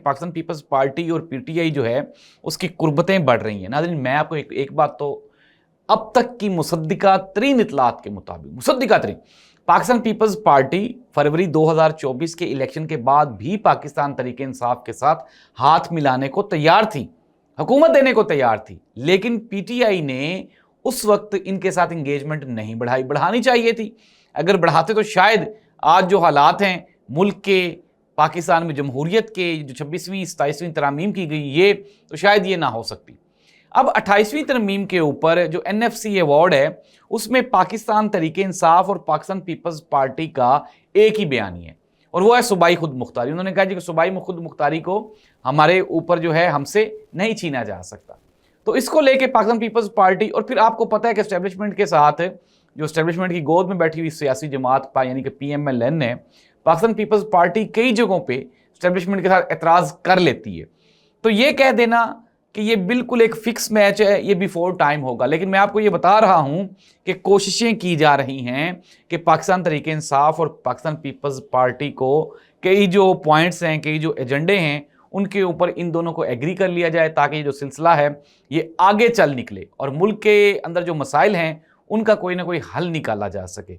Pakistan Peoples party اور P T I جو ہے اس کی قربتیں بڑھ رہی ہیں. ناظرین میں آپ کو ایک بات تو اب تک کی مصدقہ ترین اطلاعات کے مطابق مصدقہ ترین پاکستان پیپلز پارٹی فروری 2024 کے الیکشن کے بعد بھی پاکستان تحریک انصاف کے ساتھ ہاتھ ملانے کو تیار تھی, حکومت دینے کو تیار تھی, لیکن پی ٹی آئی نے اس وقت ان کے ساتھ انگیجمنٹ نہیں بڑھانی چاہیے تھی. اگر بڑھاتے تو شاید آج جو حالات ہیں ملک کے, پاکستان میں جمہوریت کے جو 26ویں 27ویں ترامیم کی گئی یہ تو شاید یہ نہ ہو سکتی. اب 28ویں ترمیم کے اوپر جو این ایف سی ایوارڈ ہے اس میں پاکستان تحریک انصاف اور پاکستان پیپلز پارٹی کا ایک ہی بیانی ہے اور وہ ہے صوبائی خود مختاری. انہوں نے کہا کہ صوبائی خود مختاری کو ہمارے اوپر جو ہے ہم سے نہیں چھینا جا سکتا. تو اس کو لے کے پاکستان پیپلز پارٹی, اور پھر آپ کو پتہ ہے کہ اسٹیبلشمنٹ کے ساتھ جو اسٹیبلشمنٹ کی گود میں بیٹھی ہوئی سیاسی جماعت یعنی کہ پی ایم ایل این ہے, پاکستان پیپلز پارٹی کئی جگہوں پہ اسٹیبلشمنٹ کے ساتھ اعتراض کر لیتی ہے. تو یہ کہہ دینا کہ یہ بالکل ایک فکس میچ ہے, یہ بیفور ٹائم ہوگا. لیکن میں آپ کو یہ بتا رہا ہوں کہ کوششیں کی جا رہی ہیں کہ پاکستان تحریک انصاف اور پاکستان پیپلز پارٹی کو کئی جو پوائنٹس ہیں, کئی جو ایجنڈے ہیں, ان کے اوپر ان دونوں کو ایگری کر لیا جائے تاکہ یہ جو سلسلہ ہے یہ آگے چل نکلے اور ملک کے اندر جو مسائل ہیں ان کا کوئی نہ کوئی حل نکالا جا سکے.